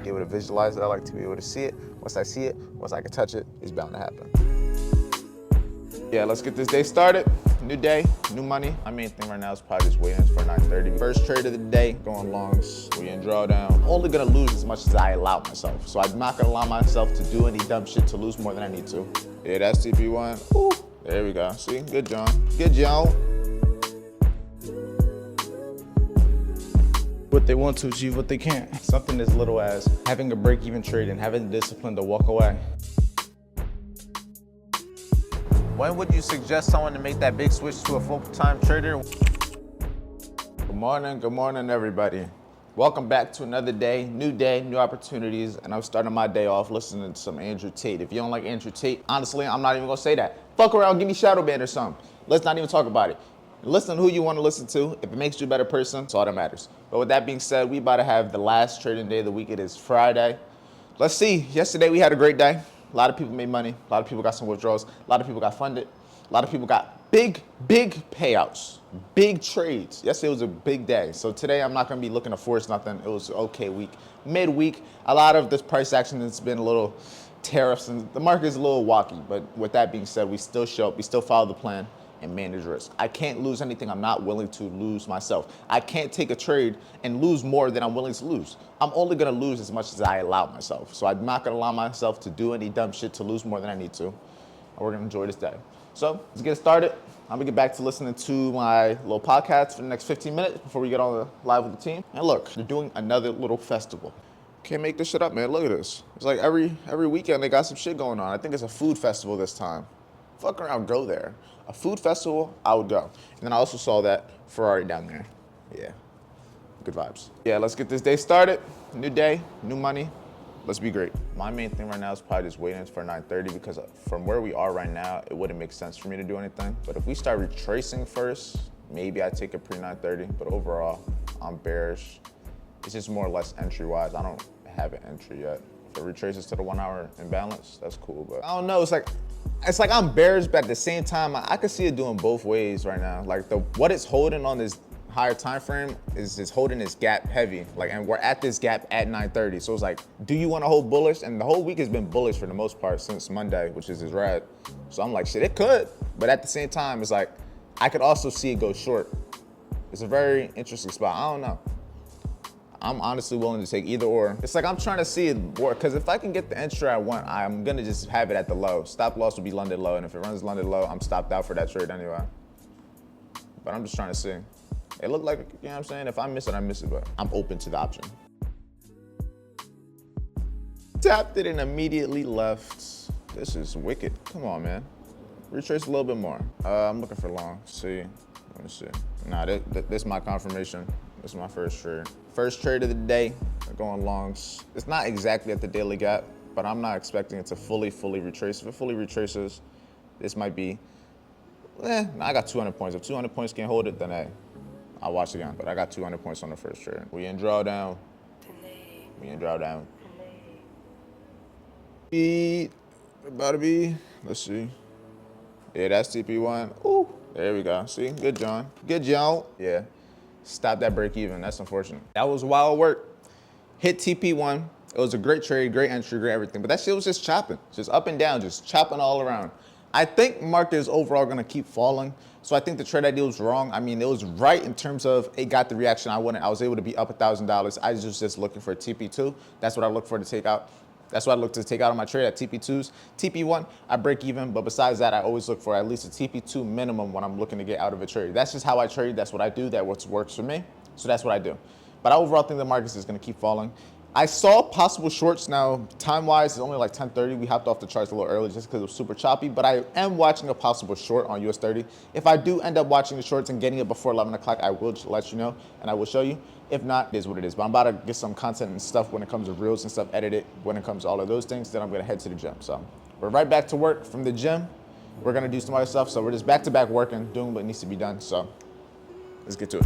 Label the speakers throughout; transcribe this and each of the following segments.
Speaker 1: Be able to visualize it. I like to be able to see it. Once I see it, once I can touch it, it's bound to happen. Yeah, let's get this day started. New day, new money. My main thing right now is probably just waiting for 9:30. First trade of the day, going longs. We in drawdown. I'm only gonna lose as much as I allow myself. So I'm not gonna allow myself to do any dumb shit to lose more than I need to. Yeah, that's TP1. Ooh, there we go. See, good John. Good John.
Speaker 2: What they want to achieve, what they can't.
Speaker 1: Something as little as having a break-even trade and having the discipline to walk away. When would you suggest someone to make that big switch to a full-time trader? Good morning, everybody. Welcome back to another day, new opportunities, and I'm starting my day off listening to some Andrew Tate. If you don't like Andrew Tate, honestly, I'm not even gonna say that. Fuck around, give me shadow band or something. Let's not even talk about it. Listen to who you want to listen to. If it makes you a better person, that's all that matters. But with that being said, we about to have the last trading day of the week. It is Friday. Let's see. Yesterday we had a great day. A lot of people made money. A lot of people got some withdrawals. A lot of people got funded. A lot of people got big payouts, big trades. Yesterday was a big day. So today I'm not going to be looking to force nothing. It was an okay week. Midweek, a lot of this price action has been a little tariffs and the market is a little wacky. But with that being said, we still show up. We still follow the plan and manage risk. I can't lose anything I'm not willing to lose myself. I can't take a trade and lose more than I'm willing to lose. I'm only gonna lose as much as I allow myself. So I'm not gonna allow myself to do any dumb shit to lose more than I need to. And we're gonna enjoy this day. So let's get started. I'm gonna get back to listening to my little podcast for the next 15 minutes before we get on the live with the team. And look, they're doing another little festival. Can't make this shit up, man. Look at this. It's like every weekend they got some shit going on. I think it's a food festival this time. Fuck around, go there. A food festival, I would go. And then I also saw that Ferrari down there. Yeah, good vibes. Yeah, let's get this day started. New day, new money. Let's be great. My main thing right now is probably just waiting for 9:30 because from where we are right now, it wouldn't make sense for me to do anything. But if we start retracing first, maybe I take a pre-9:30. But overall, I'm bearish. It's just more or less entry-wise. I don't have an entry yet. If it retraces to the 1 hour imbalance, that's cool. But I don't know, it's like I'm bearish, but at the same time, I could see it doing both ways right now. Like what it's holding on this higher time frame is holding this gap heavy. Like, and we're at this gap at 9:30. So it's like, do you want to hold bullish? And the whole week has been bullish for the most part since Monday, which is his red. So I'm like, shit, it could. But at the same time, it's like, I could also see it go short. It's a very interesting spot. I don't know. I'm honestly willing to take either or. It's like I'm trying to see it work, because if I can get the entry I want, I'm gonna just have it at the low. Stop loss will be London low, and if it runs London low, I'm stopped out for that trade anyway. But I'm just trying to see. It looked like, you know what I'm saying? If I miss it, I miss it, but I'm open to the option. Tapped it and immediately left. This is wicked. Come on, man. Retrace a little bit more. I'm looking for long. See, let me see. Nah, this is my confirmation. This is my first trade. First trade of the day, going longs. It's not exactly at the daily gap, but I'm not expecting it to fully retrace. If it fully retraces, this might be, I got 200 points. If 200 points can't hold it, then hey, I'll watch again. But I got 200 points on the first trade. We in drawdown. We in drawdown. About to be, let's see. Yeah, that's TP1. Ooh, there we go. See, good John. Good John. Yeah. Stop that break even. That's unfortunate. That was wild work. Hit TP1. It was a great trade, great entry, great everything. But that shit was just chopping, just up and down, just chopping all around. I think market is overall going to keep falling. So I think the trade idea was wrong. I mean, it was right in terms of it got the reaction I wanted. I was able to be up $1,000. I was just looking for a TP2. That's what I look for to take out. That's what I look to take out on my trade at TP2s. TP1, I break even, but besides that, I always look for at least a TP2 minimum when I'm looking to get out of a trade. That's just how I trade. That's what I do. That's what works for me. So that's what I do. But I overall think the market is going to keep falling. I saw possible shorts. Now, time-wise, it's only like 10:30. We hopped off the charts a little early just because it was super choppy, but I am watching a possible short on US 30. If I do end up watching the shorts and getting it before 11 o'clock, I will let you know, and I will show you. If not, it is what it is. But I'm about to get some content and stuff when it comes to reels and stuff edited, when it comes to all of those things, then I'm going to head to the gym. So we're right back to work from the gym. We're going to do some other stuff. So we're just back-to-back working, doing what needs to be done. So let's get to it.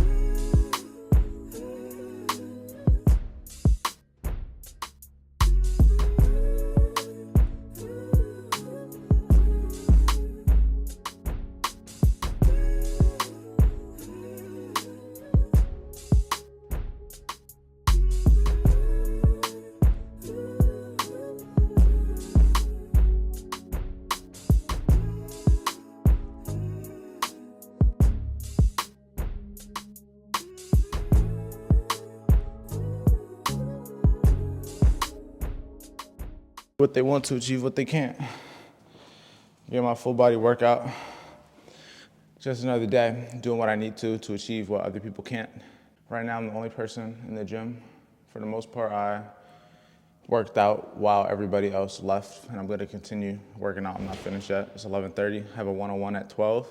Speaker 2: What they want to achieve what they can't. Get my full body workout. Just another day doing what I need to achieve what other people can't. Right now I'm the only person in the gym. For the most part, I worked out while everybody else left, and I'm going to continue working out. I'm not finished yet. It's 11:30. I have a one-on-one at 12.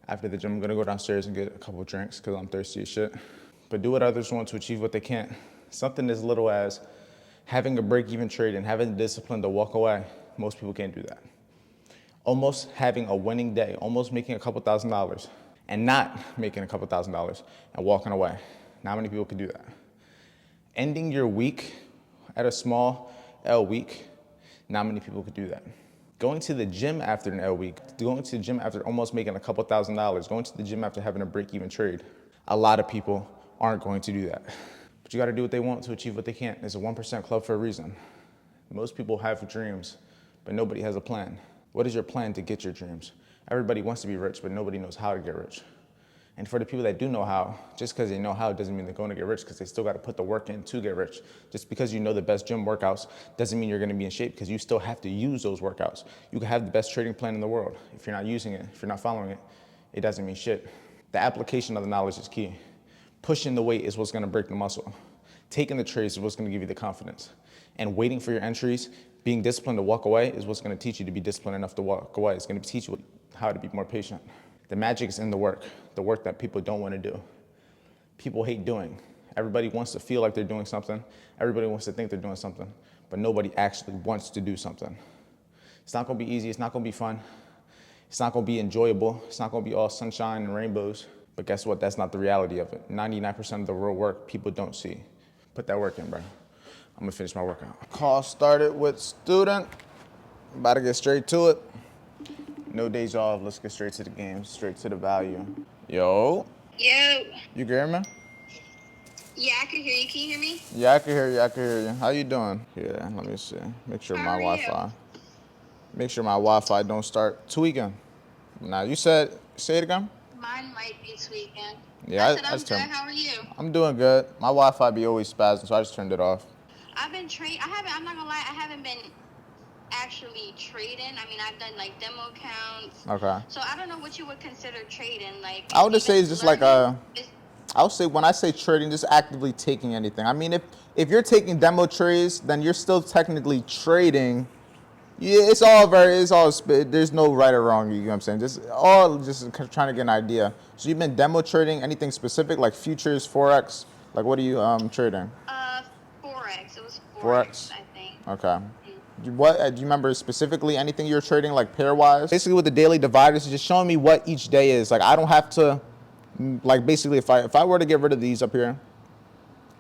Speaker 2: After the gym, I'm going to go downstairs and get a couple of drinks because I'm thirsty as shit. But do what others want to achieve what they can't. Something as little as having a break-even trade and having the discipline to walk away. Most people can't do that. Almost having a winning day, almost making a couple $1,000s and not making a couple $1,000s and walking away. Not many people can do that. Ending your week at a small L week, not many people could do that. Going to the gym after an L week, going to the gym after almost making a couple $1,000s, going to the gym after having a break-even trade. A lot of people aren't going to do that. But you gotta do what they want to achieve what they can't. It's a 1% club for a reason. Most people have dreams, but nobody has a plan. What is your plan to get your dreams? Everybody wants to be rich, but nobody knows how to get rich. And for the people that do know how, just because they know how doesn't mean they're going to get rich, because they still got to put the work in to get rich. Just because you know the best gym workouts doesn't mean you're going to be in shape, because you still have to use those workouts. You can have the best trading plan in the world. If you're not using it, if you're not following it, it doesn't mean shit. The application of the knowledge is key. Pushing the weight is what's going to break the muscle. Taking the trades is what's going to give you the confidence. And waiting for your entries, being disciplined to walk away is what's going to teach you to be disciplined enough to walk away. It's going to teach you how to be more patient. The magic is in the work that people don't want to do. People hate doing. Everybody wants to feel like they're doing something. Everybody wants to think they're doing something, but nobody actually wants to do something. It's not going to be easy. It's not going to be fun. It's not going to be enjoyable. It's not going to be all sunshine and rainbows. But guess what? That's not the reality of it. 99% of the real work people don't see. Put that work in, bro. I'm gonna finish my workout. Call started with student. About to get straight to it. No days off. Let's get straight to the game, straight to the value. Yo.
Speaker 3: Yo.
Speaker 2: You can hear me?
Speaker 3: Yeah, I can hear you. Can you hear me?
Speaker 2: Yeah, I can hear you. I can hear you. How you doing? Yeah, let me see. Make sure
Speaker 3: How
Speaker 2: my
Speaker 3: are you?
Speaker 2: Wi-Fi. Make sure my Wi-Fi don't start tweaking. Now you say it again?
Speaker 3: Mine might be tweaking.
Speaker 2: Yeah,
Speaker 3: I said I'm
Speaker 2: that's
Speaker 3: good.
Speaker 2: true.
Speaker 3: How are you?
Speaker 2: I'm doing good. My Wi-Fi be always spazzing, so I just turned it off.
Speaker 3: I've been I'm not gonna lie, I haven't been actually trading. I mean, I've done like demo counts.
Speaker 2: Okay.
Speaker 3: So I don't know what you would consider trading. Like
Speaker 2: I would just say
Speaker 3: even
Speaker 2: it's just like
Speaker 3: learning is-
Speaker 2: I would say when I say trading, just actively taking anything. I mean, if you're taking demo trades, then you're still technically trading. Yeah, there's no right or wrong, you know what I'm saying? Just trying to get an idea. So you've been demo trading anything specific, like futures, Forex? Like what are you trading?
Speaker 3: Forex. It was
Speaker 2: Forex?
Speaker 3: I think.
Speaker 2: Okay. Do you remember specifically anything you're trading, like pair-wise? Basically with the daily dividers, it's just showing me what each day is. Like I don't have to, like basically if I were to get rid of these up here,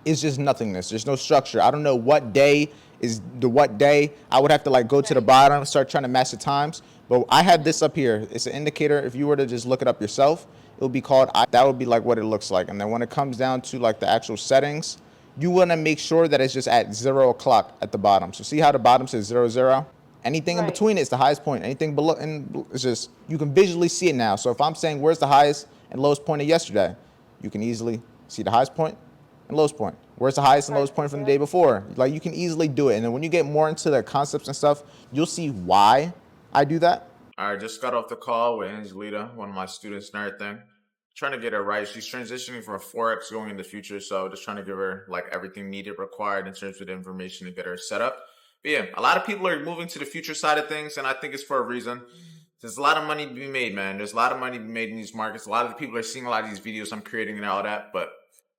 Speaker 2: it's just nothingness. There's no structure. I don't know what day is what day. I would have to like go to the bottom, start trying to match the times. But I have this up here. It's an indicator. If you were to just look it up yourself, it would be called, that would be like what it looks like. And then when it comes down to like the actual settings, you want to make sure that it's just at 0 o'clock at the bottom. So see how the bottom says 00? Anything in between is the highest point. Anything below, and it's just, you can visually see it now. So if I'm saying where's the highest and lowest point of yesterday, you can easily see the highest point and lowest point. Where's the highest and lowest point from the day before? Like you can easily do it. And then when you get more into the concepts and stuff, you'll see why I do that. All right, just got off the call with Angelita, one of my students and everything. Trying to get her right. She's transitioning from Forex going into future. So just trying to give her like everything needed, required in terms of the information to get her set up. But yeah, a lot of people are moving to the future side of things. And I think it's for a reason. There's a lot of money to be made, man. There's a lot of money to be made in these markets. A lot of the people are seeing a lot of these videos I'm creating and all that, but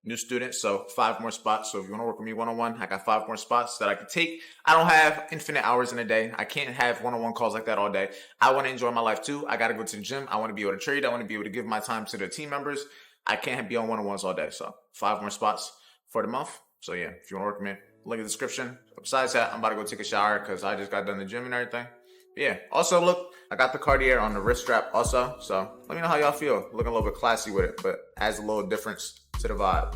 Speaker 2: new students, so 5 more spots. So if you want to work with me one-on-one, I got 5 more spots that I can take. I don't have infinite hours in a day. I can't have one-on-one calls like that all day. I want to enjoy my life too. I got to go to the gym. I want to be able to trade. I want to be able to give my time to the team members. I can't be on one-on-ones all day. So 5 more spots for the month. So yeah, if you want to work with me, link in the description. Besides that, I'm about to go take a shower because I just got done the gym and everything. But yeah, also look, I got the Cartier on the wrist strap also. So let me know how y'all feel. Looking a little bit classy with it, but adds a little difference to the vibe.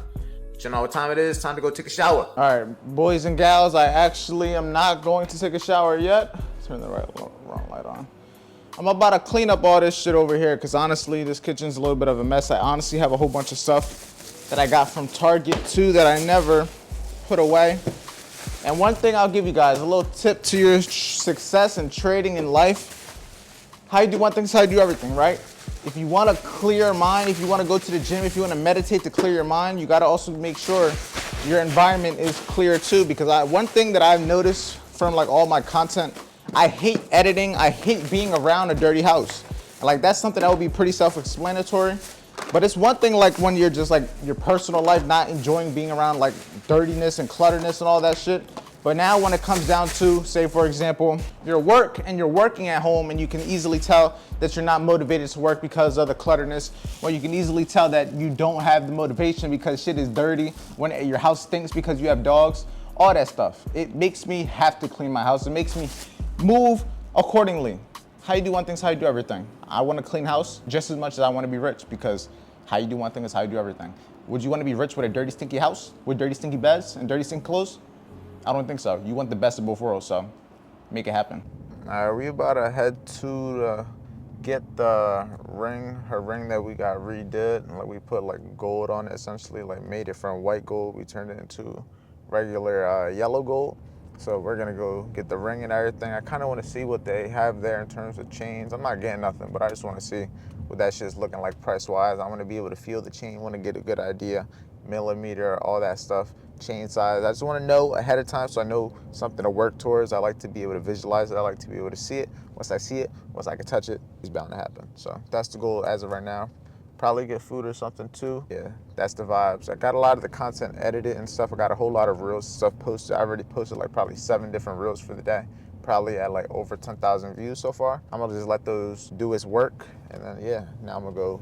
Speaker 2: But you know what time it is? Time to go take a shower. All right, boys and gals, I actually am not going to take a shower yet. Turn the wrong light on. I'm about to clean up all this shit over here because honestly, this kitchen's a little bit of a mess. I honestly have a whole bunch of stuff that I got from Target too that I never put away. And one thing I'll give you guys, a little tip to your success in trading in life. How you do one thing is how you do everything, right? If you want a clear mind, if you want to go to the gym, if you want to meditate to clear your mind, you got to also make sure your environment is clear too. Because one thing that I've noticed from like all my content, I hate editing. I hate being around a dirty house. Like that's something that would be pretty self-explanatory. But it's one thing like when you're just like your personal life, not enjoying being around like dirtiness and clutterness and all that shit. But now when it comes down to, say for example, your work and you're working at home and you can easily tell that you're not motivated to work because of the clutterness, or you can easily tell that you don't have the motivation because shit is dirty, when your house stinks because you have dogs, all that stuff. It makes me have to clean my house. It makes me move accordingly. How you do one thing is how you do everything. I want a clean house just as much as I want to be rich, because how you do one thing is how you do everything. Would you want to be rich with a dirty, stinky house, with dirty, stinky beds and dirty, stinky clothes? I don't think so. You want the best of both worlds, so make it happen. All right, we about to head to get the ring, her ring that we got redid. Like we put like gold on it, essentially, like made it from white gold. We turned it into regular yellow gold. So we're gonna go get the ring and everything. I kind of want to see what they have there in terms of chains. I'm not getting nothing, but I just want to see what that shit's looking like price-wise. I want to be able to feel the chain, want to get a good idea, millimeter, all that stuff, chain size. I just want to know ahead of time so I know something to work towards. I like to be able to visualize it. I like to be able to see it. Once I see it, once I can touch it, it's bound to happen. So that's the goal as of right now. Probably get food or something too. Yeah, that's the vibes. I got a lot of the content edited and stuff. I got a whole lot of reels and stuff posted. I already posted like probably 7 different reels for the day. Probably at like over 10,000 views so far. I'm gonna just let those do its work. And then yeah, now I'm gonna go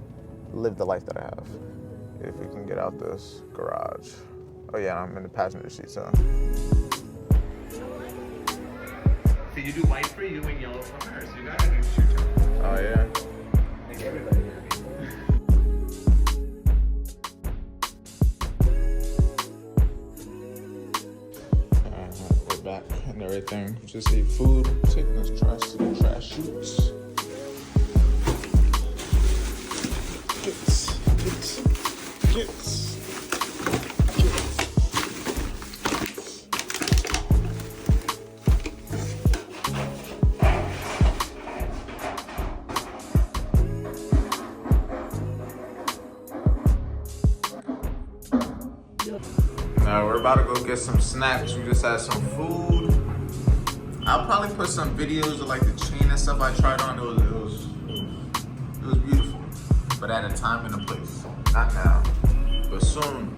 Speaker 2: live the life that I have. If we can get out this garage. Oh yeah, I'm in the passenger seat, so.
Speaker 4: So you do white for you and yellow for her, so you gotta do shoot.
Speaker 2: Oh yeah.
Speaker 4: Like everybody here.
Speaker 2: We're back and everything. Just ate food, taking this trash to the trash chutes. Gets. Now we're about to go get some snacks. We just had some food. I'll probably put some videos of like the chain and stuff I tried on. It was beautiful, but at a time and a place. Not now, but soon.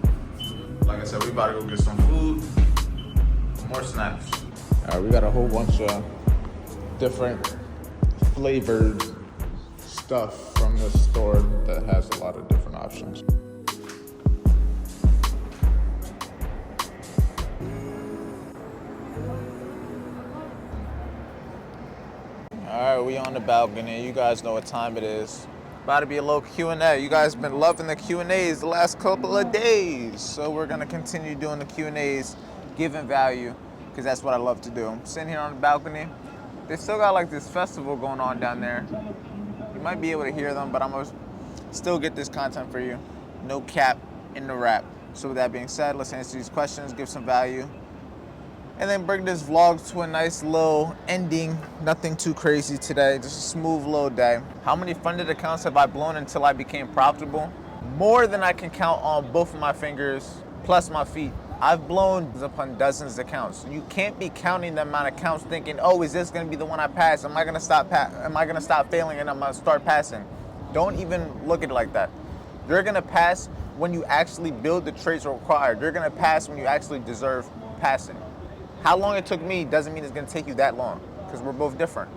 Speaker 2: Like I said, we about to go get some food, more snacks. All right, we got a whole bunch of different flavored stuff from this store that has a lot of different options. All right, we on the balcony. You guys know what time it is. About to be a little Q&A. You guys been loving the Q&As the last couple of days. So we're gonna continue doing the Q&As, giving value, because that's what I love to do. I'm sitting here on the balcony. They still got like this festival going on down there. You might be able to hear them, but I'm gonna still get this content for you. No cap in the rap. So with that being said, let's answer these questions, give some value, and then bring this vlog to a nice little ending. Nothing too crazy today, just a smooth little day. How many funded accounts have I blown until I became profitable? More than I can count on both of my fingers, plus my feet. I've blown upon dozens of accounts. You can't be counting the amount of accounts thinking, oh, is this gonna be the one I pass? Am I gonna stop failing and I'm gonna start passing? Don't even look at it like that. You're gonna pass when you actually build the traits required. You're gonna pass when you actually deserve passing. How long it took me doesn't mean it's gonna take you that long, because we're both different.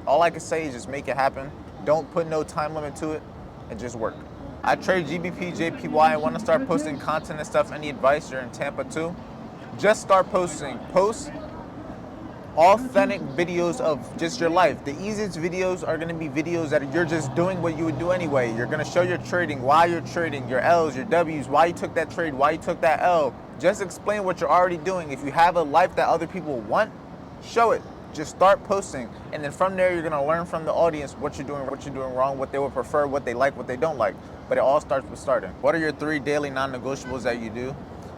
Speaker 2: All I can say is just make it happen. Don't put no time limit to it, and just work. I trade GBP, JPY, and want to start posting content and stuff. Any advice? You're in Tampa too? Just start posting. Post authentic videos of just your life. The easiest videos are gonna be videos that you're just doing what you would do anyway. You're gonna show your trading, why you're trading, your L's, your W's, why you took that trade, why you took that L. Just explain what you're already doing. If you have a life that other people want, show it. Just start posting. And then from there, you're gonna learn from the audience what you're doing wrong, what they would prefer, what they like, what they don't like. But it all starts with starting. What are your 3 daily non-negotiables that you do?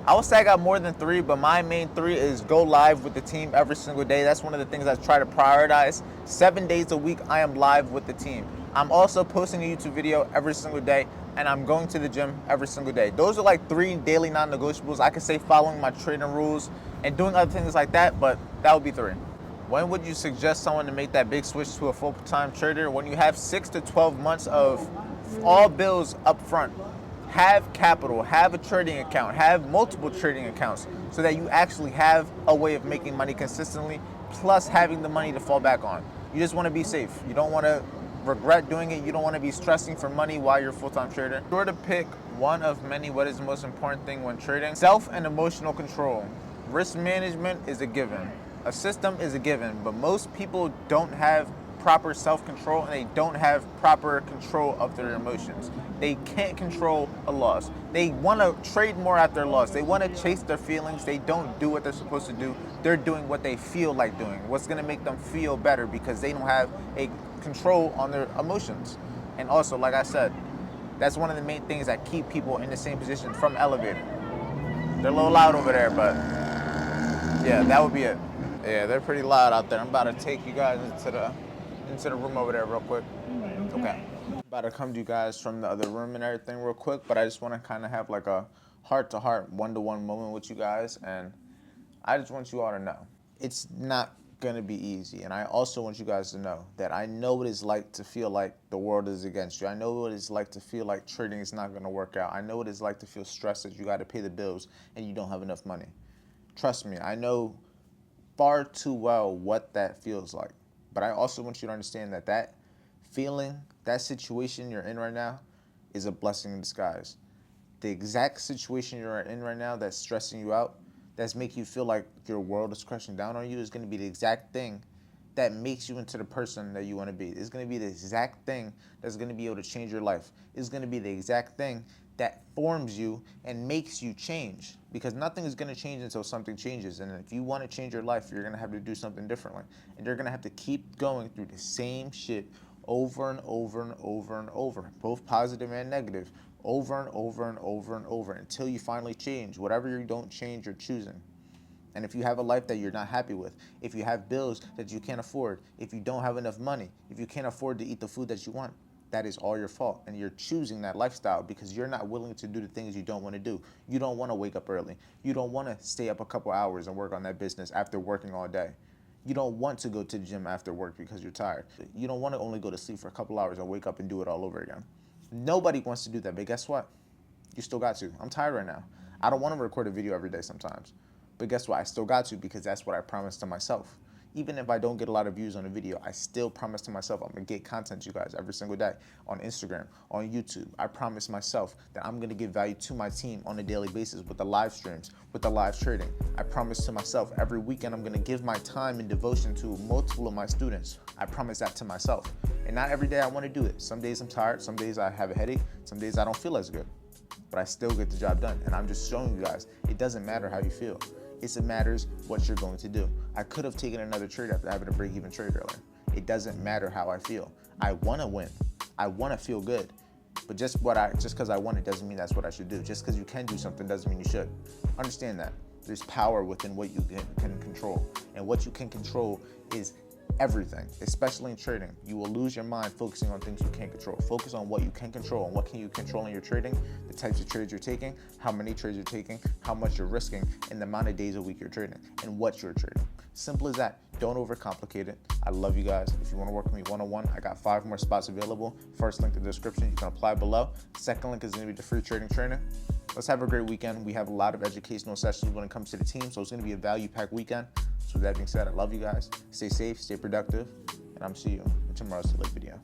Speaker 1: I would say I got more than 3, but my main 3 is go live with the team every single day. That's one of the things I try to prioritize. 7 days a week, I am live with the team. I'm also posting a YouTube video every single day, and I'm going to the gym every single day. Those are like 3 daily non-negotiables. I could say following my training rules and doing other things like that, but that would be 3. When would you suggest someone to make that big switch to a full-time trader? When you have 6 to 12 months of all bills up front. Have capital, have a trading account, have multiple trading accounts so that you actually have a way of making money consistently, plus having the money to fall back on. You just want to be safe. You don't want to regret doing it. You don't want to be stressing for money while you're a full-time trader. Sure to pick one of many. What is the most important thing when trading? Self and emotional control. Risk management is a given. A system is a given, but most people don't have proper self-control and they don't have proper control of their emotions. They can't control a loss. They want to trade more after a loss. They want to chase their feelings. They don't do what they're supposed to do. They're doing what they feel like doing, what's going to make them feel better, because they don't have a control on their emotions. And also, like I said, that's one of the main things that keep people in the same position from elevating. They're a little loud over there, but yeah, that would be it. Yeah, they're pretty loud out there. I'm about to take you guys into the room over there real quick. Okay. About to come to you guys from the other room and everything real quick, but I just want to kind of have like a heart-to-heart, one-to-one moment with you guys, and I just want you all to know it's not going to be easy. And I also want you guys to know that I know what it's like to feel like the world is against you. I know what it's like to feel like trading is not going to work out. I know what it's like to feel stressed that you got to pay the bills and you don't have enough money. Trust me, I know far too well what that feels like. But I also want you to understand that that feeling, that situation you're in right now is a blessing in disguise. The exact situation you're in right now that's stressing you out, that's making you feel like your world is crashing down on you, is going to be the exact thing that makes you into the person that you want to be. It's going to be the exact thing that's going to be able to change your life. It's going to be the exact thing that forms you and makes you change, because nothing is going to change until something changes. And if you want to change your life, you're going to have to do something differently, and you're going to have to keep going through the same shit over and over and over and over, both positive and negative, over and over and over and over, until you finally change. Whatever you don't change, you're choosing. And if you have a life that you're not happy with, if you have bills that you can't afford, if you don't have enough money, if you can't afford to eat the food that you want, that is all your fault. And you're choosing that lifestyle because you're not willing to do the things you don't want to do. You don't want to wake up early. You don't want to stay up a couple hours and work on that business after working all day. You don't want to go to the gym after work because you're tired. You don't want to only go to sleep for a couple hours and wake up and do it all over again. Nobody wants to do that, but guess what? You still got to. I'm tired right now. I don't want to record a video every day sometimes. But guess what? I still got to, because that's what I promised to myself. Even if I don't get a lot of views on a video, I still promise to myself I'm going to get content to you guys every single day on Instagram, on YouTube. I promise myself that I'm going to give value to my team on a daily basis with the live streams, with the live trading. I promise to myself every weekend I'm going to give my time and devotion to multiple of my students. I promise that to myself. And not every day I want to do it. Some days I'm tired. Some days I have a headache. Some days I don't feel as good. But I still get the job done. And I'm just showing you guys, it doesn't matter how you feel. It matters what you're going to do. I could have taken another trade after having a break-even trade earlier. It doesn't matter how I feel. I want to win. I want to feel good. But just because I want it doesn't mean that's what I should do. Just because you can do something doesn't mean you should. Understand that. There's power within what you can control. And what you can control is everything, especially in trading. You will lose your mind focusing on things you can't control. Focus on what you can control, and what can you control in your trading, the types of trades you're taking, how many trades you're taking, how much you're risking, and the amount of days a week you're trading, and what you're trading. Simple as that. Don't overcomplicate it. I love you guys. If you want to work with me one-on-one, I got 5 more spots available. First link in the description. You can apply below. Second link is going to be the free trading training. Let's have a great weekend. We have a lot of educational sessions when it comes to the team, so it's going to be a value-packed weekend. So with that being said, I love you guys. Stay safe, stay productive, and I'm see you in tomorrow's video.